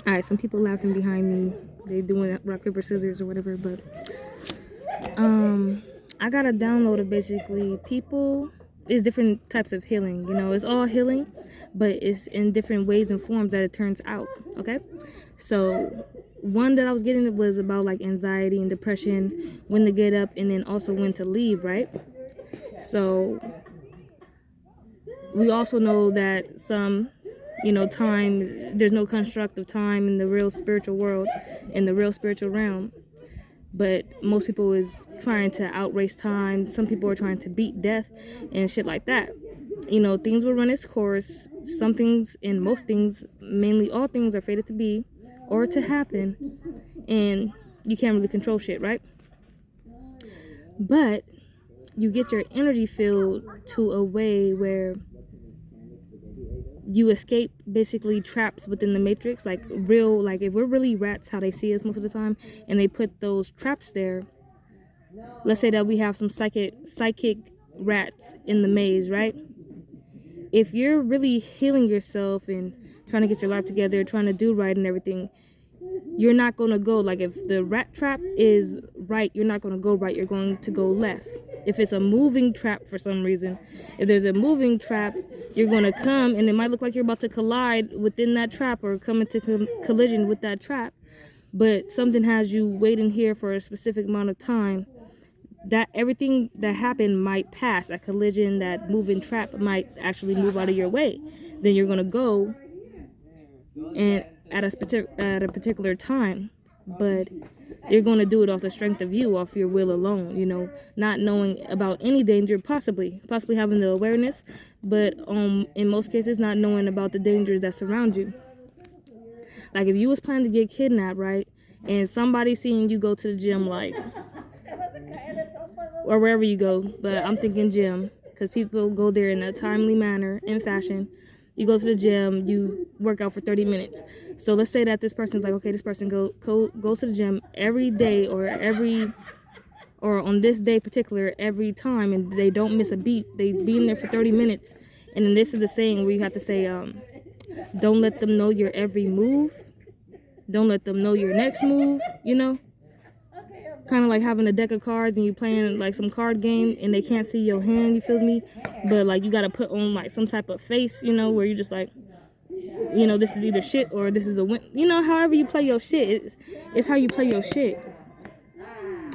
All right, some people laughing behind me. They doing rock, paper, scissors or whatever, but I got a download of basically people. There's different types of healing, you know, it's all healing, but it's in different ways and forms that it turns out, okay? So one that I was getting was about like anxiety and depression, when to get up and then also when to leave, right? So we also know that some, you know, time, there's no construct of time in the real spiritual world, in the real spiritual realm. But most people is trying to outrace time. Some people are trying to beat death and shit like that. You know, things will run its course. Some things and most things, mainly all things, are fated to be or to happen. And you can't really control shit, right? But you get your energy field to a way where you escape basically traps within the matrix, like real, like if we're really rats how they see us most of the time, and they put those traps there. Let's say that we have some psychic rats in the maze, right? If you're really healing yourself and trying to get your life together, trying to do right and everything, you're not going to go, like if the rat trap is right, you're not going to go right, you're going to go left. If it's a moving trap for some reason, if there's a moving trap, you're going to come and it might look like you're about to collide within that trap or come into collision with that trap, but something has you waiting here for a specific amount of time. That everything that happened might pass. A collision, that moving trap might actually move out of your way. Then you're going to go and at a particular time, but you're going to do it off the strength of you, off your will alone, you know, not knowing about any danger, possibly having the awareness, but in most cases not knowing about the dangers that surround you. Like if you was planning to get kidnapped, right, and somebody seeing you go to the gym, like, or wherever you go, but I'm thinking gym because people go there in a timely manner, in fashion. You go to the gym, you work out for 30 minutes. So let's say that this person's like, okay, this person goes to the gym every day or on this day particular every time, and they don't miss a beat. They be in there for 30 minutes. And then this is the saying where you have to say, don't let them know your every move. Don't let them know your next move, you know? Kind of like having a deck of cards and you playing like some card game and they can't see your hand, you feel me? But like you gotta put on like some type of face, you know, where you just like, you know, this is either shit or this is a win. You know, however you play your shit, it's how you play your shit.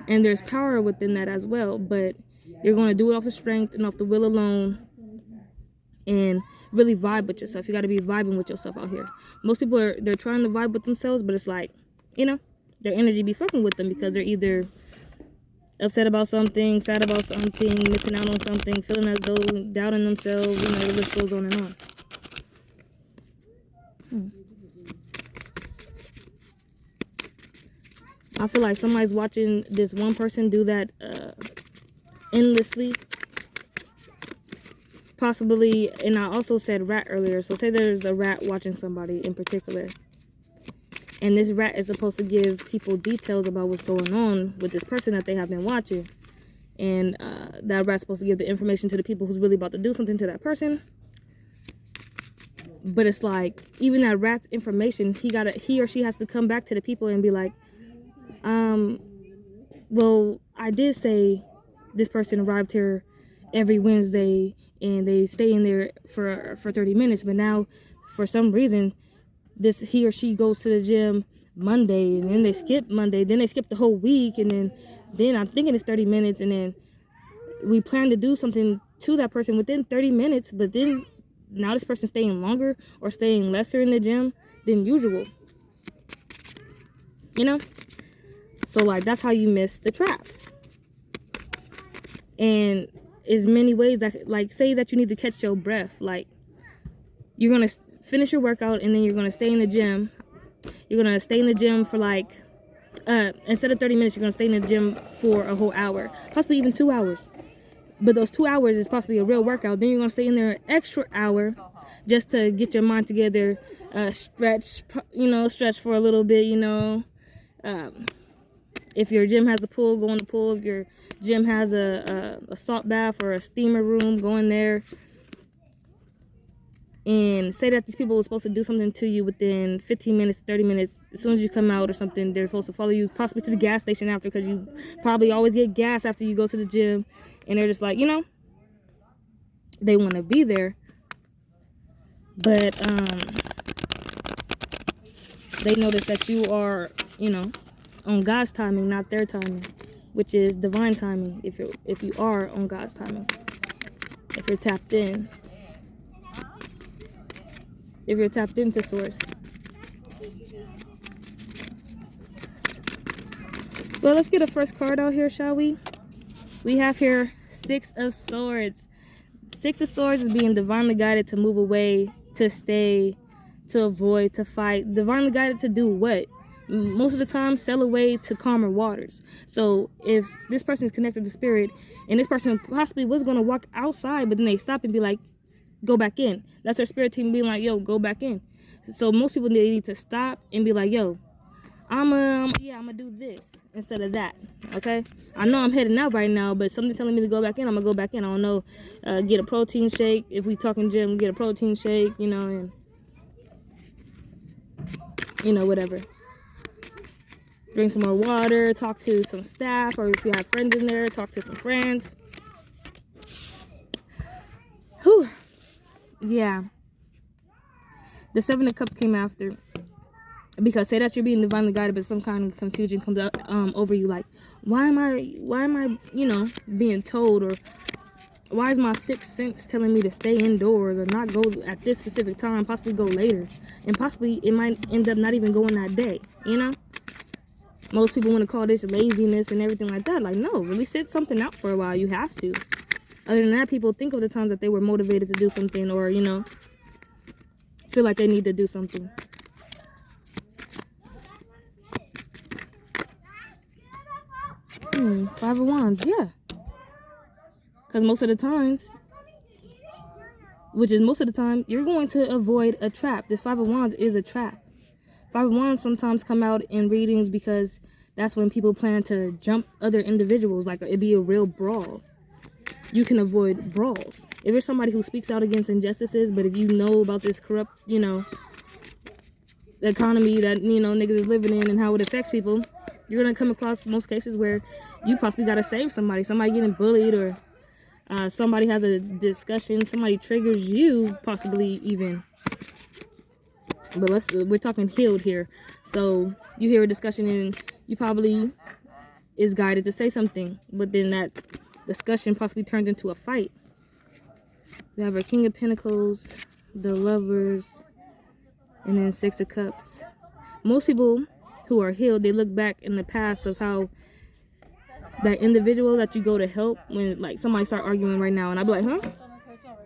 And there's power within that as well, but you're gonna do it off the strength and off the will alone and really vibe with yourself. You gotta be vibing with yourself out here. Most people they're trying to vibe with themselves, but it's like, you know, their energy be fucking with them because they're either upset about something, sad about something, missing out on something, feeling as though doubting themselves, you know, the list goes on and on. I feel like somebody's watching this one person do that endlessly. Possibly, and I also said rat earlier, so say there's a rat watching somebody in particular. And this rat is supposed to give people details about what's going on with this person that they have been watching. And that rat's supposed to give the information to the people who's really about to do something to that person. But it's like, even that rat's information, he or she has to come back to the people and be like, well, I did say this person arrived here every Wednesday and they stay in there for 30 minutes. But now, for some reason, he or she goes to the gym Monday and then they skip Monday, then they skip the whole week, and then I'm thinking it's 30 minutes, and then we plan to do something to that person within 30 minutes, but then now this person's staying longer or staying lesser in the gym than usual, you know? So like that's how you miss the traps. And there's many ways that, like, say that you need to catch your breath, like you're gonna finish your workout and then you're gonna stay in the gym. You're gonna stay in the gym for like instead of 30 minutes, you're gonna stay in the gym for a whole hour, possibly even 2 hours. But those 2 hours is possibly a real workout. Then you're gonna stay in there an extra hour just to get your mind together, stretch for a little bit, you know. If your gym has a pool, go in the pool. If your gym has a salt bath or a steamer room, go in there. and say that these people were supposed to do something to you within 15 minutes, 30 minutes, as soon as you come out or something, they're supposed to follow you possibly to the gas station after, because you probably always get gas after you go to the gym, and they're just like, you know, they want to be there, but they notice that you are, you know, on God's timing, not their timing, which is divine timing. If you are on God's timing, if you're tapped in, if you're tapped into source. Well, let's get a first card out here, shall we? We have here Six of Swords. Six of Swords is being divinely guided to move away, to stay, to avoid, to fight. Divinely guided to do what? Most of the time, sail away to calmer waters. So if this person is connected to spirit, and this person possibly was going to walk outside, but then they stop and be like, go back in. That's their spirit team being like, yo, go back in. So most people, they need to stop and be like, yo, I'm gonna do this instead of that. Okay, I know I'm heading out right now, but something's telling me to go back in. I'm gonna go back in. I don't know, get a protein shake. If we talking gym, get a protein shake, you know, and you know, whatever. Drink some more water, talk to some staff, or if you have friends in there, talk to some friends. Whew. Yeah. The Seven of Cups came after. Because say that you're being divinely guided, but some kind of confusion comes up over you, like, why am I, you know, being told, or why is my sixth sense telling me to stay indoors or not go at this specific time, possibly go later, and possibly it might end up not even going that day, you know? Most people want to call this laziness and everything like that. Like, no, really sit something out for a while. You have to. Other than that, people think of the times that they were motivated to do something, or, you know, feel like they need to do something. Five of Wands, yeah. Because most of the times, you're going to avoid a trap. This Five of Wands is a trap. Five of Wands sometimes come out in readings because that's when people plan to jump other individuals, like it'd be a real brawl. You can avoid brawls. If you're somebody who speaks out against injustices, but if you know about this corrupt, you know, the economy that, you know, niggas is living in and how it affects people, you're going to come across most cases where you possibly got to save somebody getting bullied, or somebody has a discussion, somebody triggers you, possibly even. But we're talking healed here. So you hear a discussion and you probably is guided to say something, but then that discussion possibly turns into a fight. We have our King of Pentacles, the Lovers, and then Six of Cups. Most people who are healed, they look back in the past of how that individual that you go to help, when like somebody start arguing right now, and I'd be like, huh?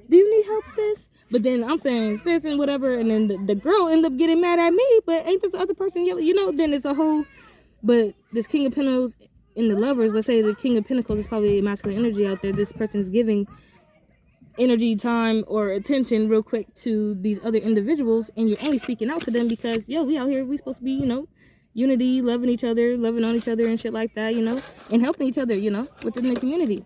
Do you need help, sis? But then I'm saying sis and whatever, and then the girl end up getting mad at me, but ain't this other person yelling? You know, then it's a whole, but this King of Pentacles in the Lovers, let's say the King of Pentacles is probably a masculine energy out there. This person's giving energy, time, or attention real quick to these other individuals, and you're only speaking out to them because, yo, we out here, we supposed to be, you know, unity, loving each other, loving on each other and shit like that, you know, and helping each other, you know, within the community.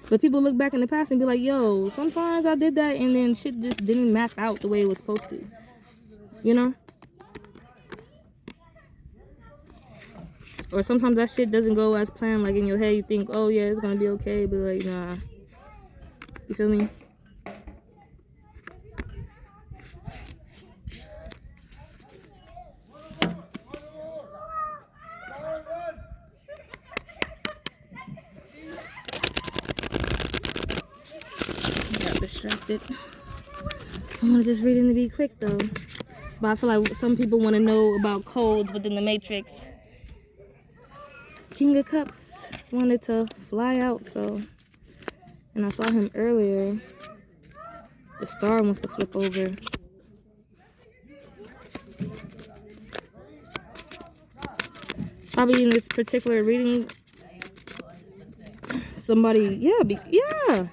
But people look back in the past and be like, yo, sometimes I did that and then shit just didn't map out the way it was supposed to, you know? Or sometimes that shit doesn't go as planned. Like in your head, you think, oh yeah, it's gonna be okay, but like, nah. You feel me? Distracted. I wanted this reading to be quick though, but I feel like some people want to know about codes within the Matrix. King of Cups wanted to fly out, so, and I saw him earlier. The star wants to flip over. Probably in this particular reading, somebody, yeah.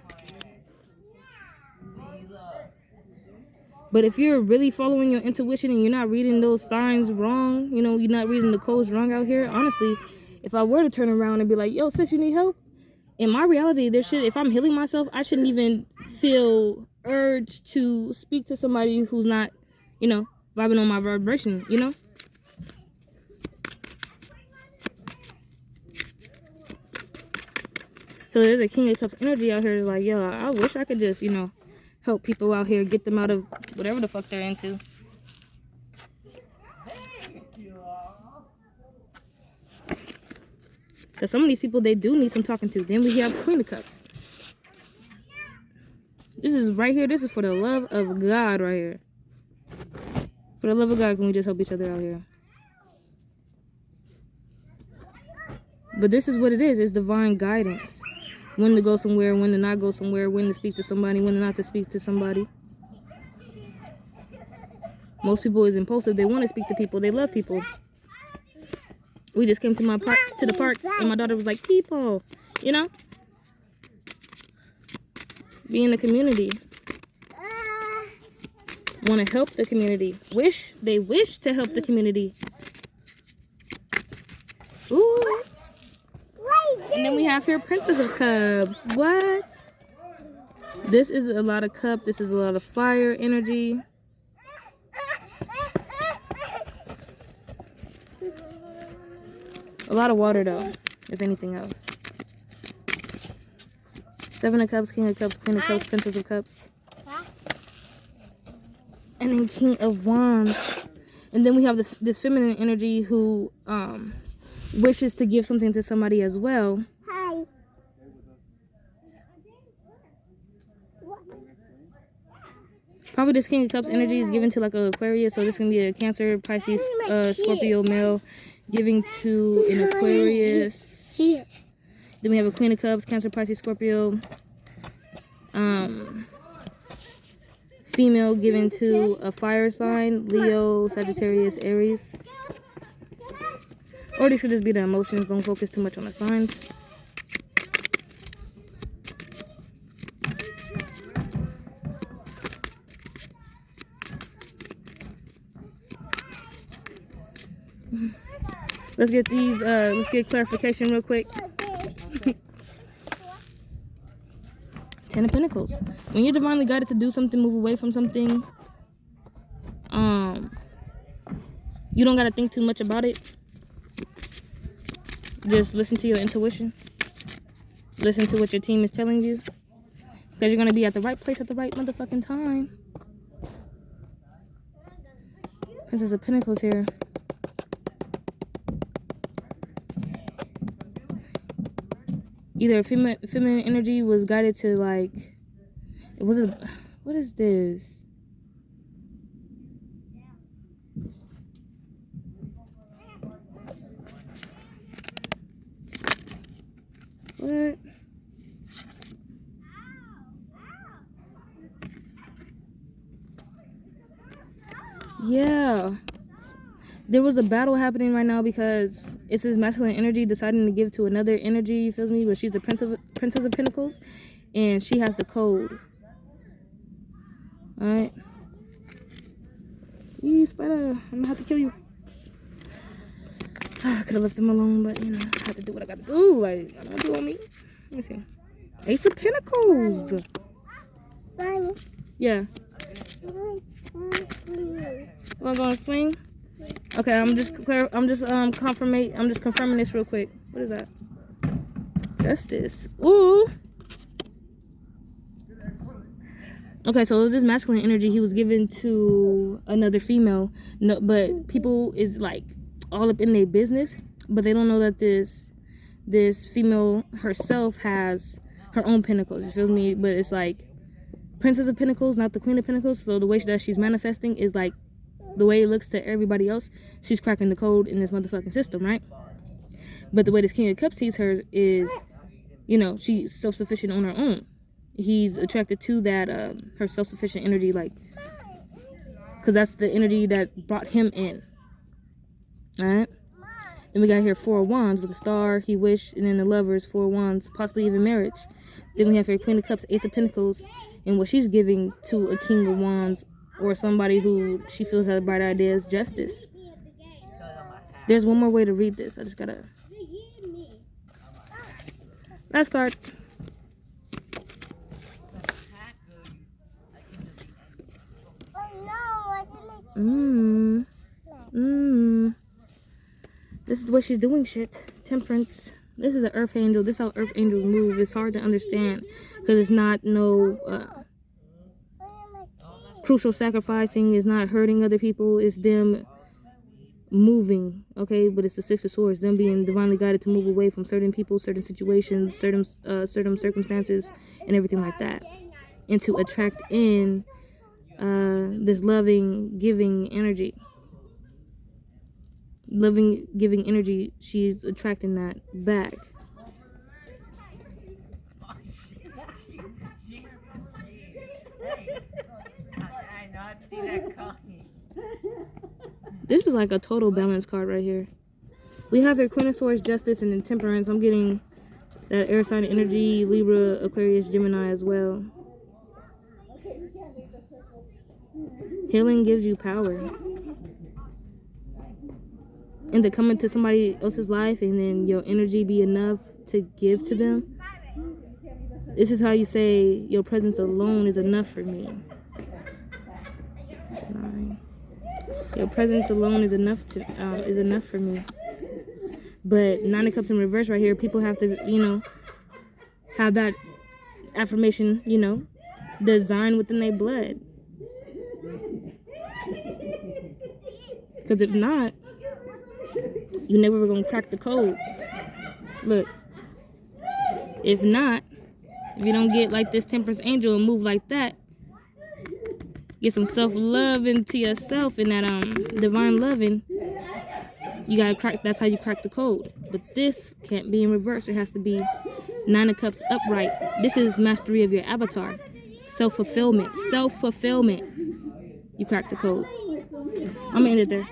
But if you're really following your intuition and you're not reading those signs wrong, you know, you're not reading the codes wrong out here, honestly, if I were to turn around and be like, yo, sis, you need help? In my reality, if I'm healing myself, I shouldn't even feel urge to speak to somebody who's not, you know, vibing on my vibration, you know? So there's a King of Cups energy out here. It's like, yo, I wish I could just, you know, help people out here, get them out of whatever the fuck they're into. Because some of these people, they do need some talking to. Then we have Queen of Cups. This is right here. This is for the love of God right here. For the love of God, can we just help each other out here? But this is what it is. It's divine guidance. When to go somewhere, when to not go somewhere, when to speak to somebody, when to not to speak to somebody. Most people is impulsive. They want to speak to people. They love people. We just came to the park, and my daughter was like, people, you know? Be in the community. Want to help the community. They wish to help the community. Ooh. And then we have here Princess of Cups. What? This is a lot of cup. This is a lot of fire energy. A lot of water though, if anything else. Seven of Cups, King of Cups, Queen of Cups, Princess of Cups. And then King of Wands. And then we have this feminine energy who wishes to give something to somebody as well. Hi. Probably this King of Cups energy is given to like an Aquarius. So this can be a Cancer, Pisces, Scorpio male giving to an Aquarius. Then we have a Queen of Cups, Cancer, Pisces, Scorpio. Female given to a fire sign, Leo, Sagittarius, Aries. Or these could just be the emotions. Don't focus too much on the signs. Let's get these, let's get clarification real quick. Ten of Pentacles. When you're divinely guided to do something, move away from something, you don't got to think too much about it. Just listen to your intuition. Listen to what your team is telling you. Because you're going to be at the right place at the right motherfucking time. Princess of Pentacles here. Either feminine energy was guided to like, what is this? What? Yeah. There was a battle happening right now because it's his masculine energy deciding to give to another energy, you feel me? But she's the Princess of Pentacles, and she has the code. Alright? Yee, spider, I'm gonna have to kill you. I could have left him alone, but, you know, I have to do what I gotta do. Like, I don't do on me. Let me see. Ace of Pentacles. Yeah. Am I gonna swing? Okay, I'm just confirming this real quick. What is that? Justice. Ooh. Okay, so it was this masculine energy he was given to another female. No, but people is like all up in their business, but they don't know that this female herself has her own pentacles. You feel me? But it's like Princess of Pentacles, not the Queen of Pentacles. So the way that she's manifesting is like the way it looks to everybody else. She's cracking the code in this motherfucking system, right? But the way this King of Cups sees her is, you know, she's self-sufficient on her own. He's attracted to that her self-sufficient energy, like, because that's the energy that brought him in. All right. Then we got here Four of Wands with a star, he wished, and then the Lovers, Four of Wands, possibly even marriage. Then we have here Queen of Cups, Ace of Pentacles, and what she's giving to a King of Wands or somebody who she feels has a bright idea is Justice. There's one more way to read this. I just gotta. Last card. This is what she's doing, shit. Temperance. This is an earth angel. This is how earth angels move. It's hard to understand because it's not no crucial sacrificing. It's not hurting other people. It's them moving, okay? But it's the Six of Swords, them being divinely guided to move away from certain people, certain situations, certain circumstances, and everything like that, and to attract in this loving, giving energy. Loving, giving energy, she's attracting that back. This is like a total balance card right here. We have your Queen of Swords, Justice, and then Temperance. I'm getting that air sign energy, Libra, Aquarius, Gemini as well. Healing gives you power. And to come into somebody else's life and then your energy be enough to give to them. This is how you say your presence alone is enough for me. 9. Your presence alone is enough for me. But 9 of Cups in reverse right here, people have to, have that affirmation, designed within their blood. Because if not, you never gonna crack the code. Look, if not, if you don't get like this Temperance angel and move like that, get some self-love into yourself and that divine loving, you gotta crack. That's how you crack the code. But this can't be in reverse. It has to be 9 of Cups upright. This is mastery of your avatar. Self-fulfillment. You crack the code. I'm gonna end it there.